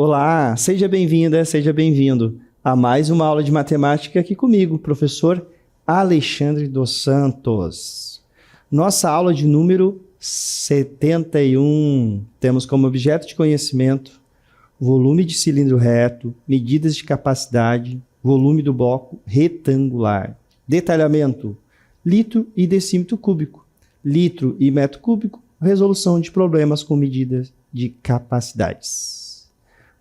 Olá, seja bem-vinda, seja bem-vindo a mais uma aula de matemática aqui comigo, professor Alexandre dos Santos. Nossa aula de número 71. Temos como objeto de conhecimento volume de cilindro reto, medidas de capacidade, volume do bloco retangular. Detalhamento: litro e decímetro cúbico, litro e metro cúbico, resolução de problemas com medidas de capacidades.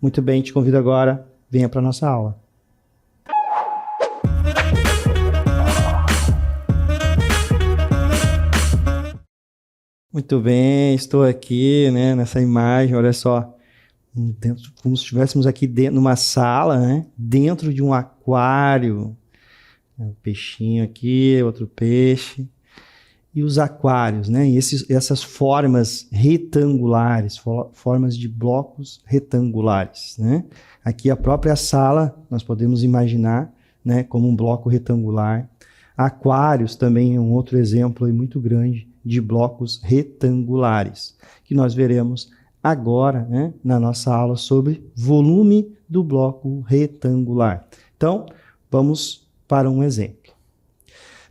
Muito bem, te convido agora, venha para a nossa aula. Muito bem, estou aqui, né, nessa imagem, olha só, dentro, como se estivéssemos aqui dentro, numa sala, né, dentro de um aquário. Um peixinho aqui, outro peixe. E os aquários, né? E essas formas retangulares, formas de blocos retangulares, né? Aqui a própria sala, nós podemos imaginar, né, como um bloco retangular. Aquários também é um outro exemplo aí muito grande de blocos retangulares, que nós veremos agora, né, na nossa aula sobre volume do bloco retangular. Então, vamos para um exemplo.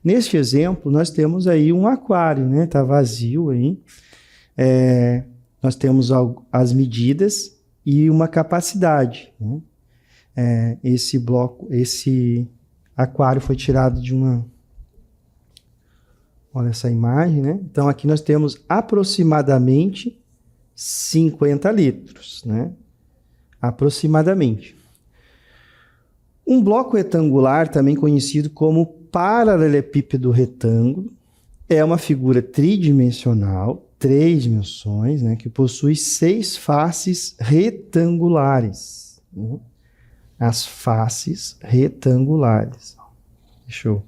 Neste exemplo, nós temos aí um aquário, né? Está vazio aí. Nós temos as medidas e uma capacidade, né? Esse aquário foi tirado de uma... Olha essa imagem, né? Então, aqui nós temos aproximadamente 50 litros, né? Aproximadamente. Um bloco retangular, também conhecido como paralelepípedo retângulo, é uma figura tridimensional, 3 dimensões, né, que possui 6 faces retangulares. Né? As faces retangulares. Deixa eu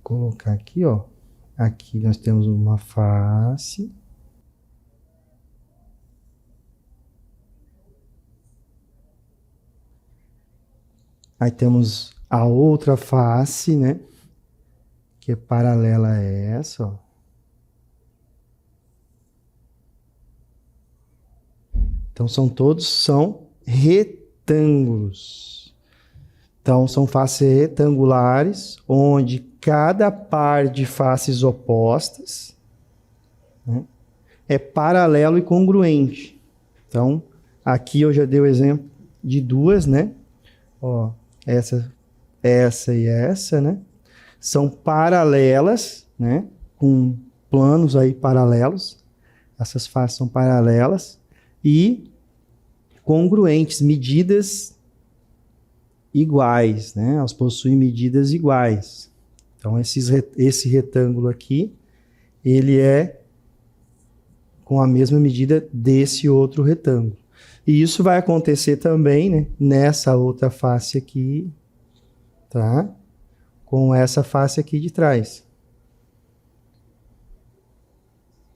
colocar aqui, ó. Aqui nós temos uma face. Aí temos a outra face, né? Que é paralela a essa, ó. Então, são retângulos. Então, são faces retangulares, onde cada par de faces opostas, né, é paralelo e congruente. Então, aqui eu já dei o exemplo de duas, né? Ó. Essa e essa, né? São paralelas, né? Com planos aí paralelos. Essas faces são paralelas e congruentes, medidas iguais, né? Elas possuem medidas iguais. Então, esse retângulo aqui, ele é com a mesma medida desse outro retângulo. E isso vai acontecer também, né, nessa outra face aqui, tá? Com essa face aqui de trás.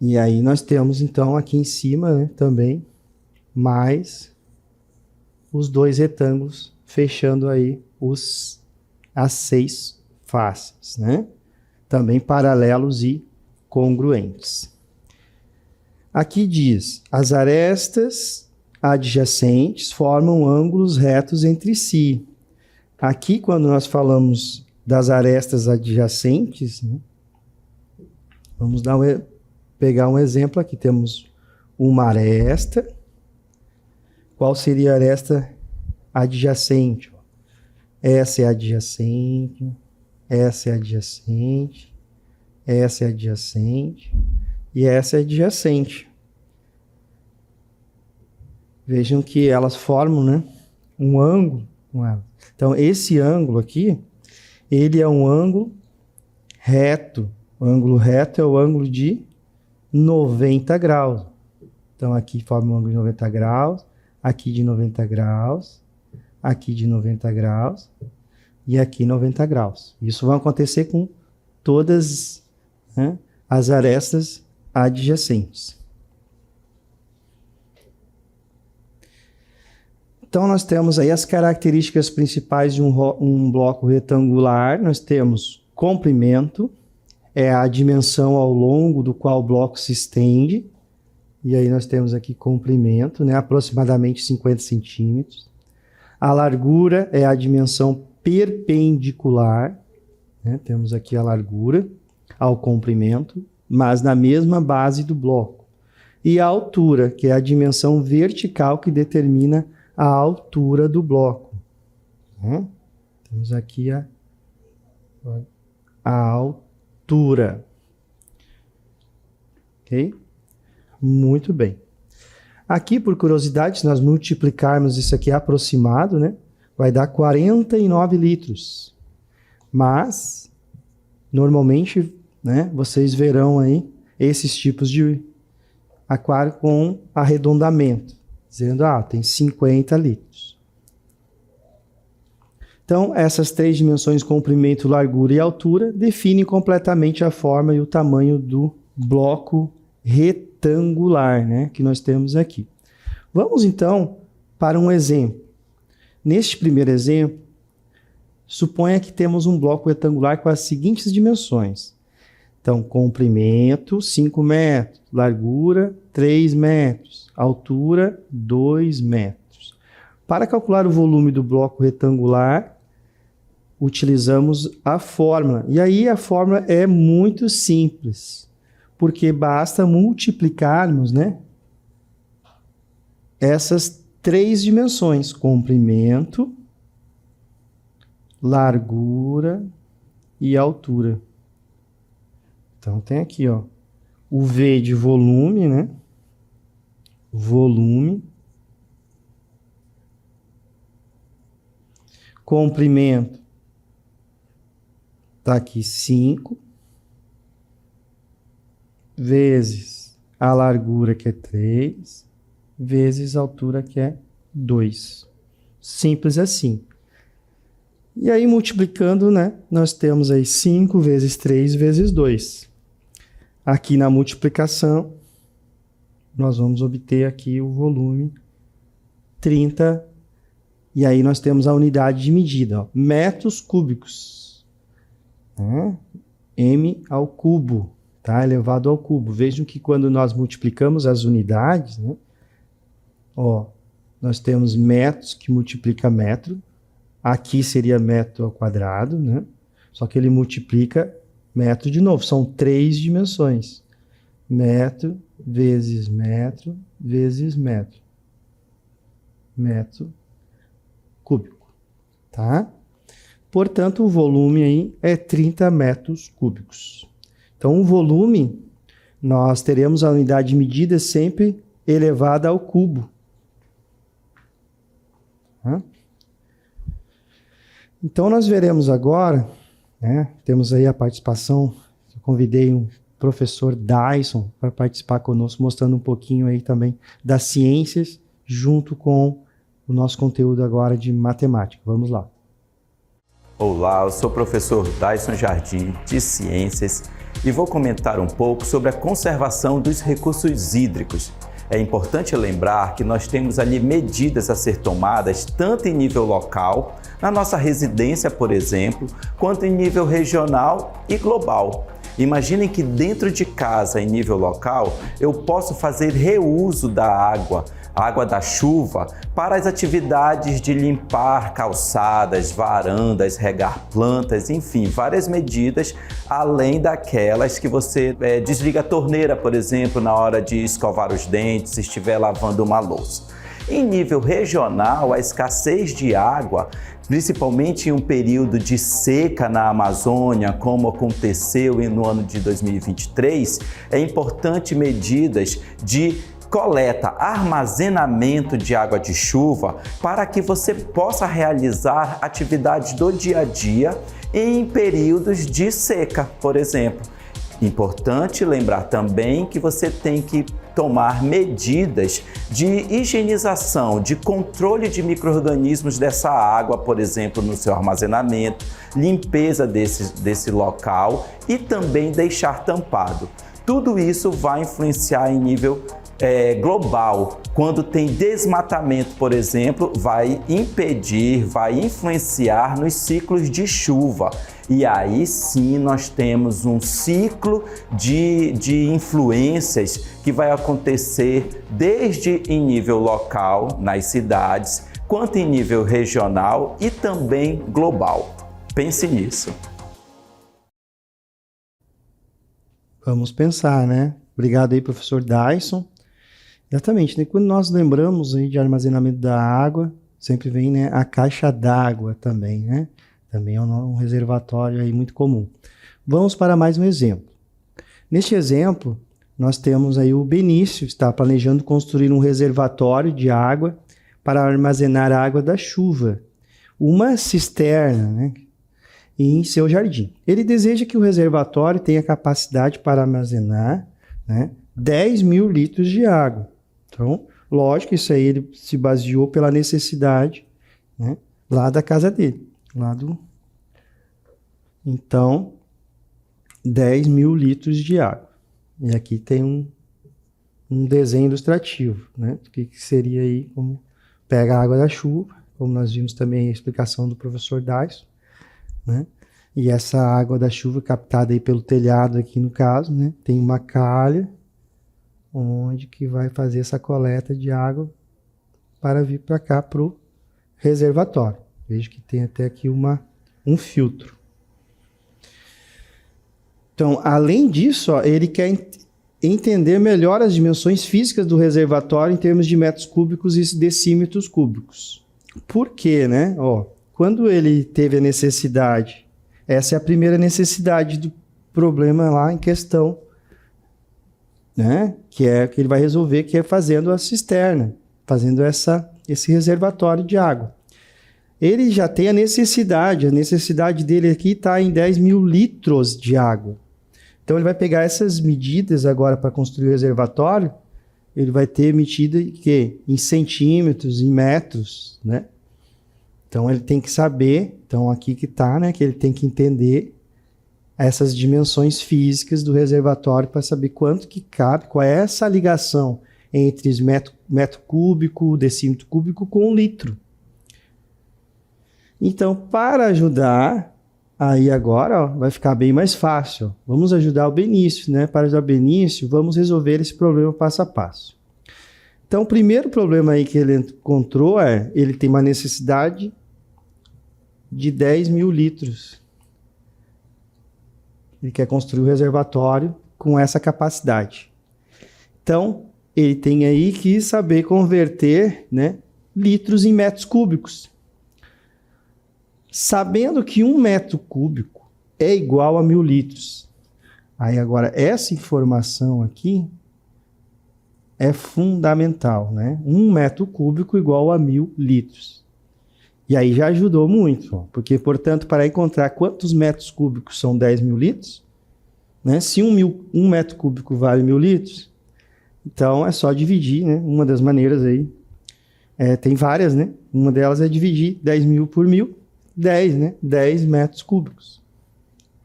E aí nós temos, então, aqui em cima, né, também, mais os dois retângulos, fechando aí as 6 faces, né? Também paralelos e congruentes. Aqui diz, as arestas adjacentes formam ângulos retos entre si. Aqui, quando nós falamos das arestas adjacentes, né, vamos pegar um exemplo aqui. Temos uma aresta. Qual seria a aresta adjacente? Essa é adjacente, essa é adjacente, essa é adjacente e essa é adjacente. Vejam que elas formam, né, um ângulo com elas. Então, esse ângulo aqui, ele é um ângulo reto. O ângulo reto é o ângulo de 90 graus. Então, aqui forma um ângulo de 90 graus, aqui de 90 graus, aqui de 90 graus e aqui 90 graus. Isso vai acontecer com todas, né, as arestas adjacentes. Então, nós temos aí as características principais de um bloco retangular. Nós temos comprimento, é a dimensão ao longo do qual o bloco se estende. E aí nós temos aqui comprimento, né? Aproximadamente 50 centímetros. A largura é a dimensão perpendicular, né? Temos aqui a largura ao comprimento, mas na mesma base do bloco. E a altura, que é a dimensão vertical que determina a altura do bloco. Né? Temos aqui a altura. Ok? Muito bem. Aqui, por curiosidade, se nós multiplicarmos isso aqui aproximado, né, vai dar 49 litros. Mas, normalmente, né, vocês verão aí esses tipos de aquário com arredondamento, dizendo, tem 50 litros. Então, essas três dimensões, comprimento, largura e altura, definem completamente a forma e o tamanho do bloco retangular, né, que nós temos aqui. Vamos, então, para um exemplo. Neste primeiro exemplo, suponha que temos um bloco retangular com as seguintes dimensões. Então, comprimento, 5 metros, largura, 3 metros, altura, 2 metros. Para calcular o volume do bloco retangular, utilizamos a fórmula. E aí a fórmula é muito simples, porque basta multiplicarmos, né, essas três dimensões, comprimento, largura e altura. Então, tem aqui, ó, o V de volume, né? Volume. Comprimento. Tá aqui 5. Vezes a largura, que é 3. Vezes a altura, que é 2. Simples assim. E aí, multiplicando, né? Nós temos aí 5 vezes 3 vezes 2. Aqui na multiplicação, nós vamos obter aqui o volume 30. E aí nós temos a unidade de medida, ó, metros cúbicos. Né? M ao cubo, tá? Elevado ao cubo. Vejam que quando nós multiplicamos as unidades, né? Ó, nós temos metros que multiplica metro. Aqui seria metro ao quadrado, né? Só que ele multiplica metro de novo. São três dimensões. Metro vezes metro vezes metro. Metro cúbico, tá? Portanto, o volume aí é 30 metros cúbicos. Então, o volume, nós teremos a unidade de medida sempre elevada ao cubo. Tá? Então, nós veremos agora, né, temos aí a participação, eu convidei um professor Dyson para participar conosco, mostrando um pouquinho aí também das ciências, junto com o nosso conteúdo agora de matemática. Vamos lá. Olá, eu sou o professor Dyson Jardim, de Ciências, e vou comentar um pouco sobre a conservação dos recursos hídricos. É importante lembrar que nós temos ali medidas a ser tomadas tanto em nível local, na nossa residência, por exemplo, quanto em nível regional e global. Imaginem que dentro de casa, em nível local, eu posso fazer reuso da água da chuva, para as atividades de limpar calçadas, varandas, regar plantas, enfim, várias medidas, além daquelas que você desliga a torneira, por exemplo, na hora de escovar os dentes, se estiver lavando uma louça. Em nível regional, a escassez de água, principalmente em um período de seca na Amazônia, como aconteceu no ano de 2023, é importante medidas de coleta, armazenamento de água de chuva para que você possa realizar atividades do dia a dia em períodos de seca, por exemplo. Importante lembrar também que você tem que tomar medidas de higienização, de controle de micro-organismos dessa água, por exemplo, no seu armazenamento, limpeza desse local e também deixar tampado. Tudo isso vai influenciar em nível global. Quando tem desmatamento, por exemplo, vai impedir, vai influenciar nos ciclos de chuva. E aí sim nós temos um ciclo de influências que vai acontecer desde em nível local, nas cidades, quanto em nível regional e também global. Pense nisso. Vamos pensar, né? Obrigado aí, professor Dyson. Exatamente, né? Quando nós lembramos aí de armazenamento da água, sempre vem, né, a caixa d'água também, né? Também é um reservatório aí muito comum. Vamos para mais um exemplo. Neste exemplo, nós temos aí o Benício, está planejando construir um reservatório de água para armazenar a água da chuva, uma cisterna, né, em seu jardim. Ele deseja que o reservatório tenha capacidade para armazenar, né, 10.000 litros de água. Então, lógico, isso aí ele se baseou pela necessidade, né, lá da casa dele. Então, 10.000 litros de água. E aqui tem um desenho ilustrativo, né? O que seria aí, como pega a água da chuva, como nós vimos também a explicação do professor Dyson, né? E essa água da chuva captada aí pelo telhado aqui no caso, né? Tem uma calha onde que vai fazer essa coleta de água para vir para cá para o reservatório. Vejo que tem até aqui um filtro. Então, além disso, ó, ele quer entender melhor as dimensões físicas do reservatório em termos de metros cúbicos e decímetros cúbicos. Por quê, né? Ó, quando ele teve a necessidade, essa é a primeira necessidade do problema lá em questão, né? Que é que ele vai resolver, que é fazendo a cisterna, fazendo esse reservatório de água. Ele já tem a necessidade dele aqui está em 10.000 litros de água. Então ele vai pegar essas medidas agora para construir o reservatório, ele vai ter medida em centímetros, em metros, né? Então ele tem que saber, então aqui que está, né, que ele tem que entender essas dimensões físicas do reservatório para saber quanto que cabe, qual é essa ligação entre os metro cúbico, decímetro cúbico com litro. Então, para ajudar, aí agora ó, vai ficar bem mais fácil. Vamos ajudar o Benício, né? Para ajudar o Benício, vamos resolver esse problema passo a passo. Então, o primeiro problema aí que ele encontrou ele tem uma necessidade de 10.000 litros. Ele quer construir um reservatório com essa capacidade. Então, ele tem aí que saber converter, né, litros em metros cúbicos. Sabendo que 1 metro cúbico é igual a 1.000 litros. Aí agora, essa informação aqui é fundamental, né? 1 metro cúbico igual a 1.000 litros. E aí já ajudou muito, ó, porque, portanto, para encontrar quantos metros cúbicos são 10.000 litros, né? Se 1 metro cúbico vale 1.000 litros, então é só dividir, né? Uma das maneiras aí, tem várias, né? Uma delas é dividir 10.000 por 1.000, 10, né? 10 metros cúbicos.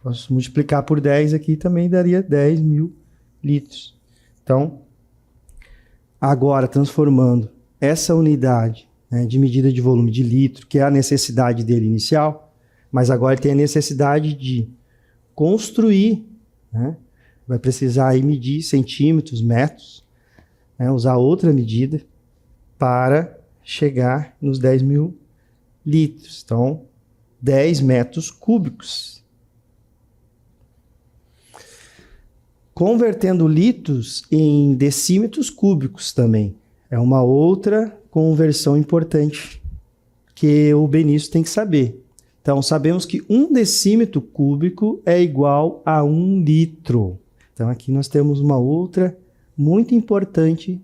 Posso multiplicar por 10 aqui, também daria 10.000 litros. Então, agora transformando essa unidade, né, de medida de volume de litro, que é a necessidade dele inicial, mas agora ele tem a necessidade de construir, né? Vai precisar aí medir centímetros, metros, né, usar outra medida para chegar nos 10.000 litros. Então, 10 metros cúbicos. Convertendo litros em decímetros cúbicos também. É uma outra conversão importante que o Benício tem que saber. Então, sabemos que 1 decímetro cúbico é igual a 1 litro. Então, aqui nós temos uma outra muito importante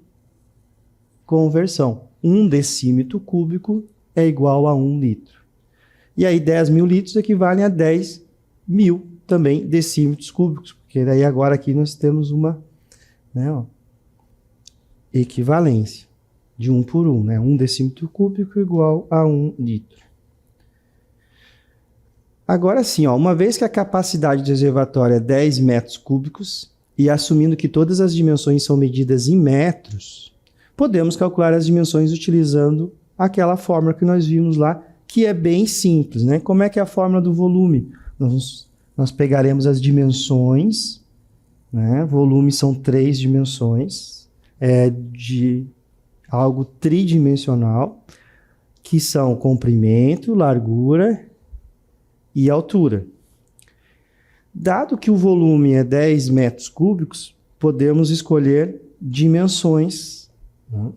conversão. 1 decímetro cúbico é igual a 1 litro. E aí 10.000 litros equivalem a 10.000 também decímetros cúbicos, porque daí agora aqui nós temos uma, né, ó, equivalência de 1 por 1, né? 1 decímetro cúbico igual a 1 litro. Agora sim, ó, uma vez que a capacidade do reservatório é 10 metros cúbicos, e assumindo que todas as dimensões são medidas em metros, podemos calcular as dimensões utilizando aquela fórmula que nós vimos lá, que é bem simples, né? Como é que é a fórmula do volume? Nós pegaremos as dimensões, né? Volume são 3 dimensões, de algo tridimensional, que são comprimento, largura e altura. Dado que o volume é 10 metros cúbicos, podemos escolher dimensões, né,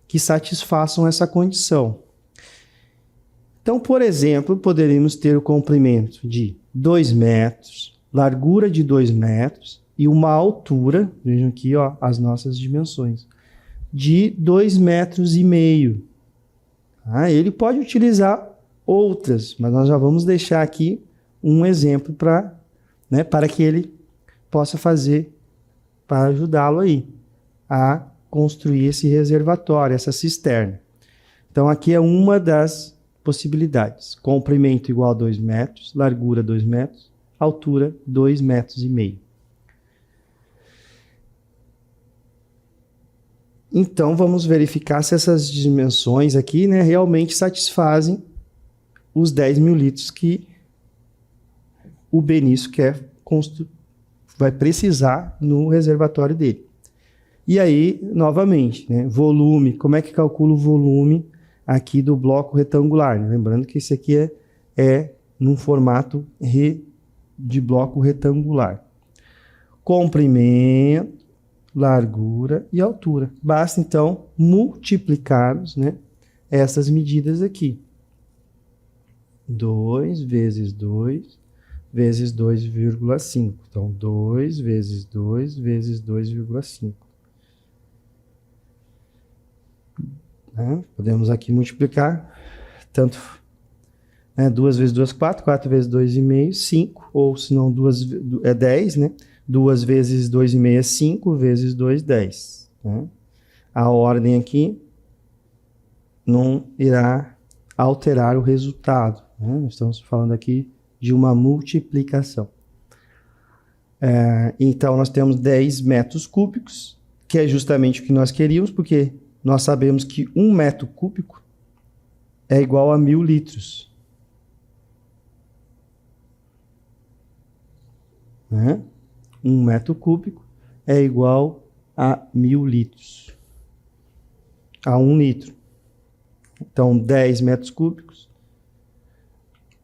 que satisfaçam essa condição. Então, por exemplo, poderíamos ter o comprimento de 2 metros, largura de 2 metros e uma altura, vejam aqui ó, as nossas dimensões, de 2,5 metros. Ele pode utilizar outras, mas nós já vamos deixar aqui um exemplo para que ele possa fazer, para ajudá-lo aí a construir esse reservatório, essa cisterna. Então aqui é uma das possibilidades. Comprimento igual a 2 metros, largura 2 metros, altura 2,5 metros. Então vamos verificar se essas dimensões aqui, né, realmente satisfazem os 10 mil litros que o Benício vai precisar no reservatório dele. E aí, novamente, né, volume, como é que calcula o volume aqui do bloco retangular? Né? Lembrando que esse aqui é num formato de bloco retangular. Comprimento, largura e altura. Basta, então, multiplicarmos, né, essas medidas aqui. 2 vezes 2 vezes 2,5. Então, 2 vezes 2 vezes 2,5. Né? Podemos aqui multiplicar, tanto 2 vezes 2, 4, 4 vezes 2,5, 5, ou se não, 10, né? 2 vezes 2,5 é 5, vezes 2, 10. Né? A ordem aqui não irá alterar o resultado. Né? Nós estamos falando aqui de uma multiplicação. Então, nós temos 10 metros cúbicos, que é justamente o que nós queríamos, porque nós sabemos que 1 metro cúbico é igual a 1.000 litros. Né? 1 metro cúbico é igual a 1.000 litros. A 1 litro. Então, 10 metros cúbicos,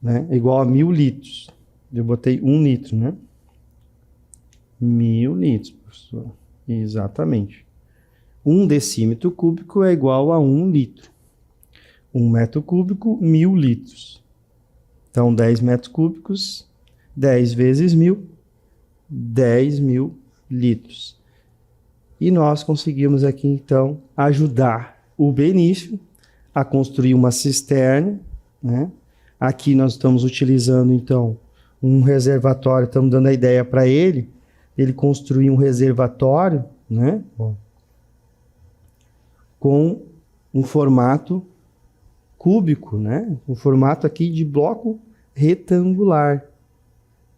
né, é igual a 1.000 litros. Eu botei 1 litro, né? 1.000 litros, professor. Exatamente. 1 decímetro cúbico é igual a 1 litro. 1 metro cúbico, 1.000 litros. Então, 10 metros cúbicos, 10 vezes 1.000, 10.000 litros. E nós conseguimos aqui, então, ajudar o Benício a construir uma cisterna, né? Aqui nós estamos utilizando, então, um reservatório, estamos dando a ideia para ele construir um reservatório, né? Com um formato cúbico, né? Um formato aqui de bloco retangular,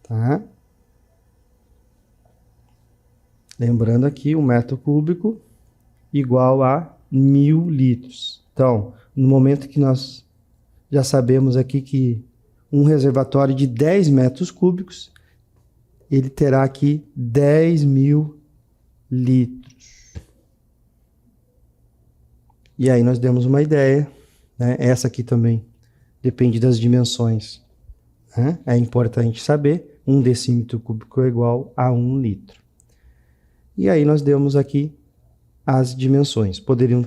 tá? Lembrando aqui, 1 metro cúbico igual a 1.000 litros. Então, no momento que nós já sabemos aqui que um reservatório de 10 metros cúbicos, ele terá aqui 10.000 litros. E aí nós demos uma ideia, né? Essa aqui também depende das dimensões, né? É importante saber, 1 decímetro cúbico é igual a 1 litro. E aí nós demos aqui as dimensões. Poderiam,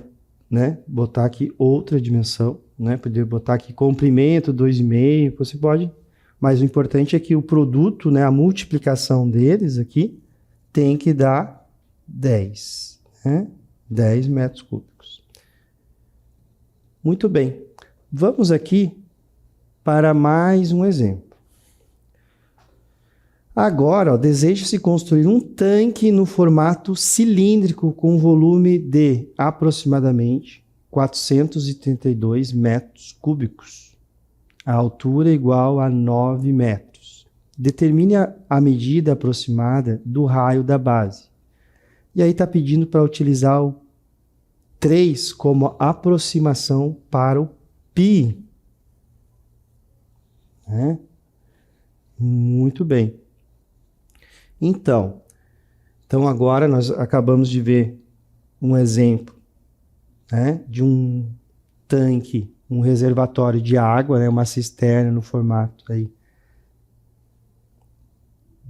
né, botar aqui outra dimensão, né? Poder botar aqui comprimento 2,5, você pode, mas o importante é que o produto, né, a multiplicação deles aqui tem que dar 10, né? 10 metros cúbicos. Muito bem. Vamos aqui para mais um exemplo. Agora, deseja-se construir um tanque no formato cilíndrico com volume de aproximadamente 432 metros cúbicos. A altura é igual a 9 metros. determine a medida aproximada do raio da base. E aí está pedindo para utilizar o 3 como aproximação para o π. Né? Muito bem. Então agora nós acabamos de ver um exemplo, né, de um tanque, um reservatório de água, né, uma cisterna no formato aí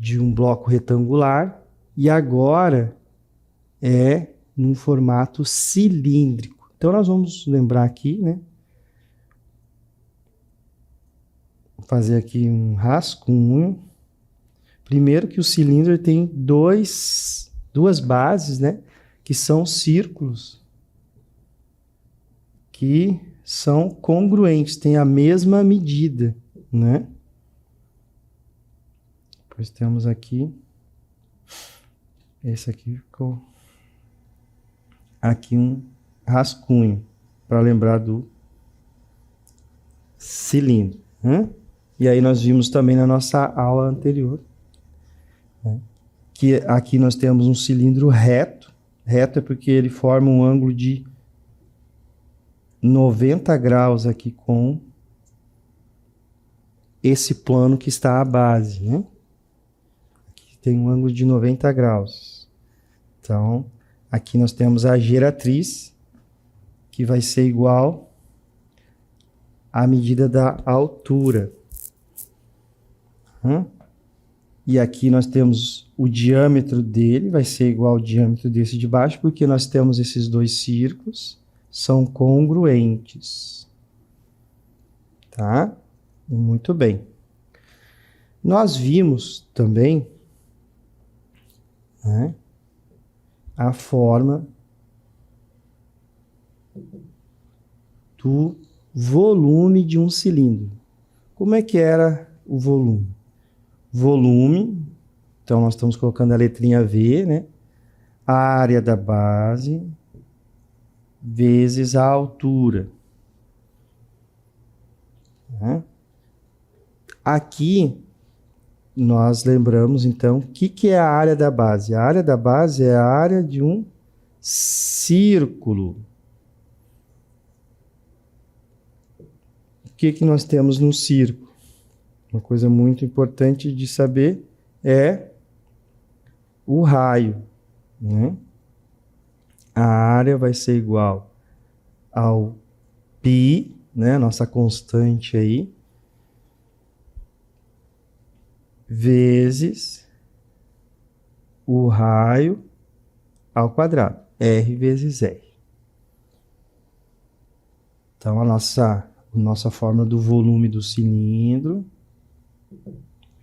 de um bloco retangular, e agora é num formato cilíndrico. Então nós vamos lembrar aqui, né? Vou fazer aqui um rascunho. Primeiro que o cilindro tem duas bases, né? Que são círculos que são congruentes, têm a mesma medida, né? Depois temos aqui, esse aqui ficou aqui um rascunho para lembrar do cilindro, né? E aí nós vimos também na nossa aula anterior, né, que aqui nós temos um cilindro reto. Reto é porque ele forma um ângulo de 90 graus aqui com esse plano que está à base, né? Aqui tem um ângulo de 90 graus. Então, aqui nós temos a geratriz, que vai ser igual à medida da altura. E aqui nós temos o diâmetro dele, vai ser igual ao diâmetro desse de baixo, porque nós temos esses dois círculos, são congruentes. Tá? Muito bem. Nós vimos também, né, a forma do volume de um cilindro. Como é que era o volume? Volume, então nós estamos colocando a letrinha V, né? A área da base vezes a altura. Né? Aqui nós lembramos então o que é a área da base. A área da base é a área de um círculo. O que nós temos no círculo? Uma coisa muito importante de saber é o raio, né? A área vai ser igual ao π, né? Nossa constante aí, vezes o raio ao quadrado, R vezes R. Então, a nossa fórmula do volume do cilindro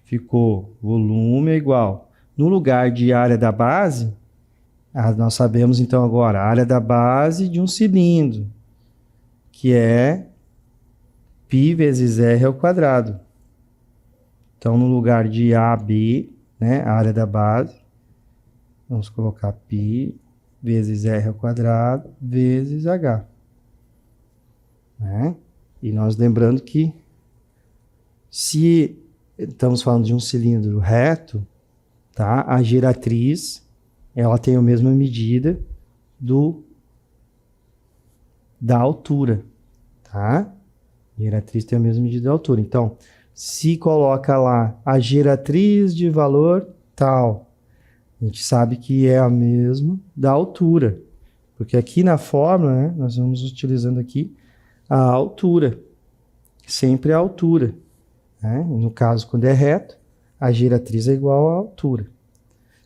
ficou volume é igual. No lugar de área da base, nós sabemos então agora a área da base de um cilindro, que é π vezes R ao quadrado. Então, no lugar de AB, né, a área da base, vamos colocar π vezes R ao quadrado vezes H. Né? E nós lembrando que se estamos falando de um cilindro reto, tá? A geratriz, ela tem a mesma medida da altura, tá? A geratriz tem a mesma medida da altura. Então, se coloca lá a geratriz de valor tal, a gente sabe que é a mesma da altura, porque aqui na fórmula, né, nós vamos utilizando aqui a altura, sempre a altura. Né? No caso, quando é reto, a geratriz é igual à altura.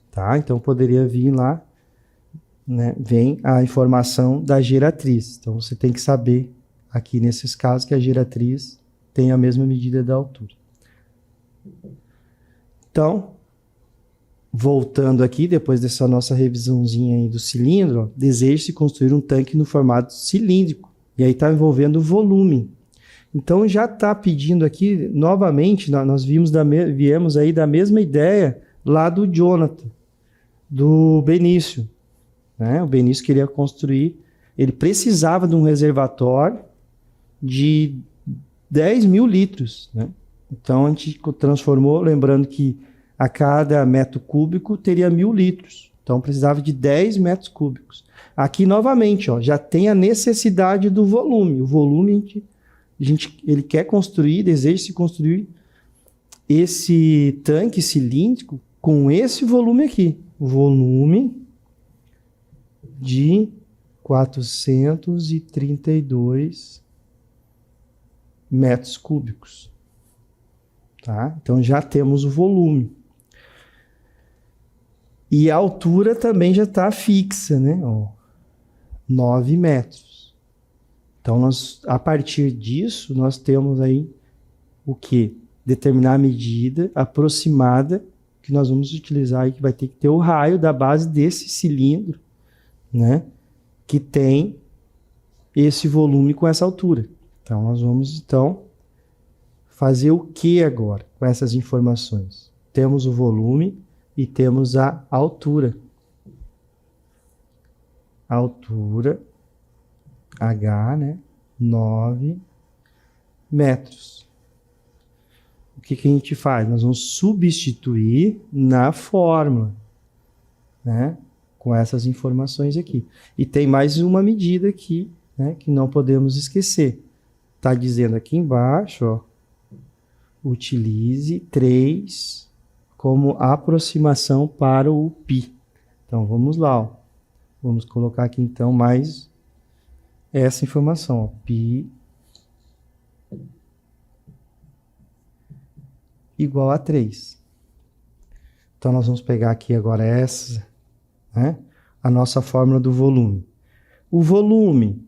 Tá? Então, poderia vir lá, né, vem a informação da geratriz. Então, você tem que saber, aqui nesses casos, que a geratriz tem a mesma medida da altura. Então, voltando aqui, depois dessa nossa revisãozinha aí do cilindro, ó, deseja-se construir um tanque no formato cilíndrico. E aí está envolvendo volume. Então já está pedindo aqui, novamente, nós viemos aí da mesma ideia lá do Jonathan, do Benício. Né? O Benício queria construir, ele precisava de um reservatório de 10 mil litros. Né? Então, a gente transformou, lembrando que a cada metro cúbico teria 1.000 litros. Então, precisava de 10 metros cúbicos. Aqui, novamente, ó, já tem a necessidade do volume. O volume, ele quer construir, deseja se construir esse tanque cilíndrico com esse volume aqui. O volume de 432 metros cúbicos. Tá? Então, já temos o volume. E a altura também já está fixa, né? Ó, 9 metros. Então, a partir disso, nós temos aí o quê? Determinar a medida aproximada que nós vamos utilizar e que vai ter que ter o raio da base desse cilindro, né? Que tem esse volume com essa altura. Então, nós vamos, fazer o que agora com essas informações? Temos o volume e temos a altura. Altura, H, né? 9 metros. O que a gente faz? Nós vamos substituir na fórmula, né? Com essas informações aqui. E tem mais uma medida aqui, né? Que não podemos esquecer. Está dizendo aqui embaixo, ó, utilize 3 como aproximação para o π. Então, vamos lá. Ó. Vamos colocar aqui, então, mais essa informação. Ó, π igual a 3. Então, nós vamos pegar aqui agora essa, né? A nossa fórmula do volume. O volume,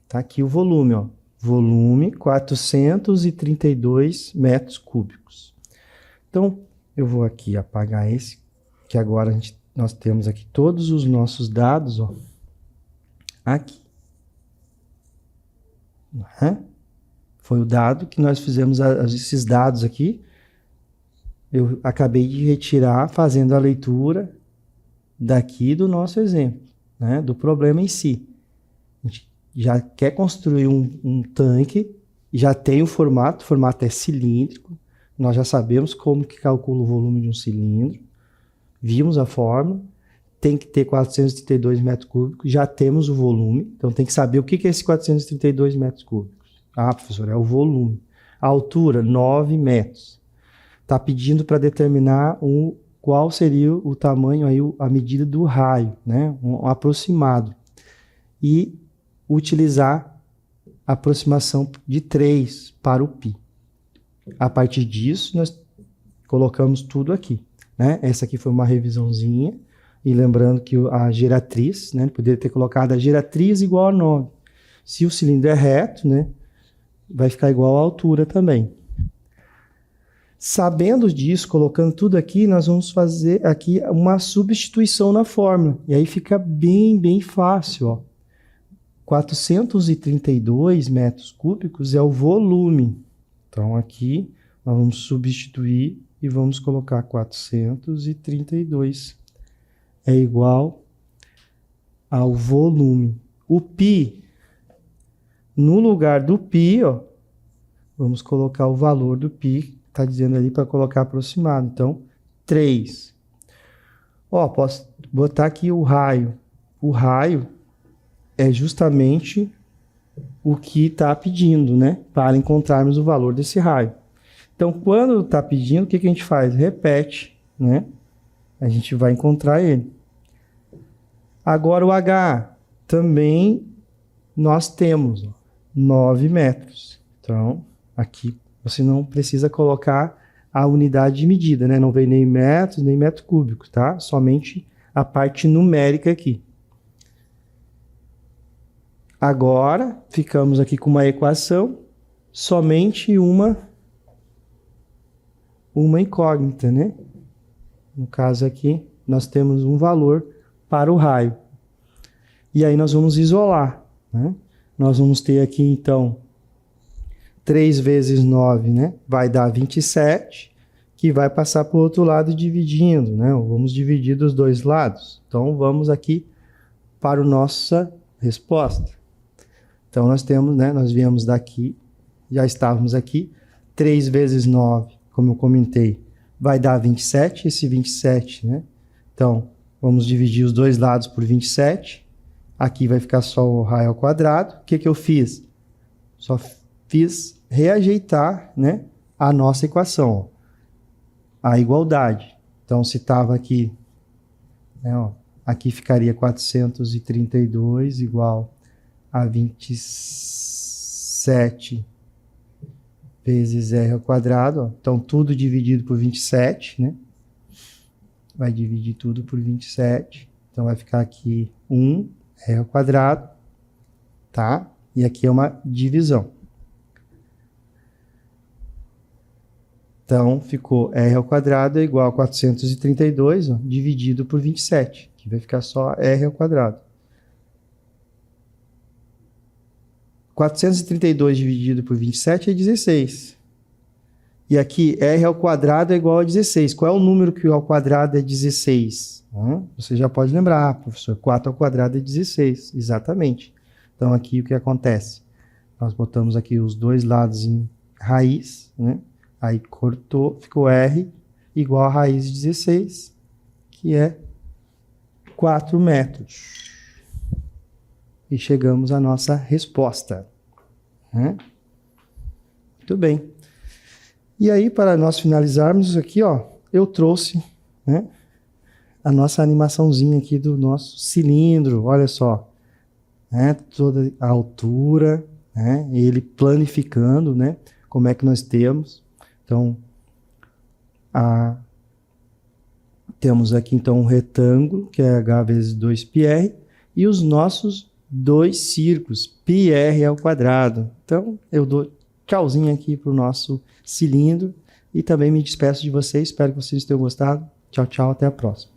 tá aqui o volume, ó. Volume 432 metros cúbicos. Então, eu vou aqui apagar esse, que agora nós temos aqui todos os nossos dados, ó, aqui. Foi o dado que nós fizemos, esses dados aqui, eu acabei de retirar fazendo a leitura daqui do nosso exemplo, né, do problema em si. A gente já quer construir um tanque, já tem o formato é cilíndrico, nós já sabemos como que calcula o volume de um cilindro, vimos a fórmula, tem que ter 432 metros cúbicos, já temos o volume, então tem que saber o que é esse 432 metros cúbicos. Ah, professor, é o volume. A altura, 9 metros. Está pedindo para determinar qual seria o tamanho, aí, a medida do raio, né? Um aproximado. E utilizar a aproximação de 3 para o π. A partir disso, nós colocamos tudo aqui, né? Essa aqui foi uma revisãozinha, e lembrando que a geratriz, né? Poderia ter colocado a geratriz igual a 9. Se o cilindro é reto, né? Vai ficar igual à altura também. Sabendo disso, colocando tudo aqui, nós vamos fazer aqui uma substituição na fórmula. E aí fica bem fácil, ó. 432 metros cúbicos é o volume. Então, aqui, nós vamos substituir e vamos colocar 432. É igual ao volume. O π, no lugar do π, ó, vamos colocar o valor do π, está dizendo ali para colocar aproximado. Então, 3. Ó, posso botar aqui o raio. O raio é justamente o que está pedindo, né? Para encontrarmos o valor desse raio. Então, quando está pedindo, o que a gente faz? Repete, né? A gente vai encontrar ele. Agora, o H também nós temos, ó, 9 metros. Então, aqui você não precisa colocar a unidade de medida, né? Não vem nem metros, nem metro cúbico, tá? Somente a parte numérica aqui. Agora, ficamos aqui com uma equação, somente uma incógnita, né? No caso aqui, nós temos um valor para o raio. E aí nós vamos isolar, né? Nós vamos ter aqui, então, 3 vezes 9, né? Vai dar 27, que vai passar para o outro lado dividindo, né? Vamos dividir dos dois lados. Então, vamos aqui para a nossa resposta. Então, nós temos, né? Nós viemos daqui, já estávamos aqui, 3 vezes 9, como eu comentei, vai dar 27, esse 27, né? Então, vamos dividir os dois lados por 27. Aqui vai ficar só o raio ao quadrado. O que eu fiz? Só fiz reajeitar, né, a nossa equação, ó, a igualdade. Então, se estava aqui, né, ó, aqui ficaria 432 igual a 27 vezes r ao quadrado. Ó. Então, tudo dividido por 27, né? Vai dividir tudo por 27. Então, vai ficar aqui 1 r ao quadrado, tá? E aqui é uma divisão. Então, ficou r ao quadrado é igual a 432, ó, dividido por 27. Aqui vai ficar só r ao quadrado. 432 dividido por 27 é 16. E aqui, r ao quadrado é igual a 16. Qual é o número que ao quadrado é 16? Você já pode lembrar, professor. 4 ao quadrado é 16. Exatamente. Então, aqui o que acontece? Nós botamos aqui os dois lados em raiz, né? Aí cortou, ficou r igual a raiz de 16, que é 4 metros. E chegamos à nossa resposta. Muito bem. E aí, para nós finalizarmos aqui, ó, eu trouxe, né, a nossa animaçãozinha aqui do nosso cilindro. Olha só, né, toda a altura, né, ele planificando, né, como é que nós temos. Então, temos aqui então um retângulo, que é h vezes 2πr, e os nossos dois círculos, πr ao quadrado. Então, eu dou tchauzinho aqui para o nosso cilindro e também me despeço de vocês. Espero que vocês tenham gostado. Tchau, tchau, até a próxima.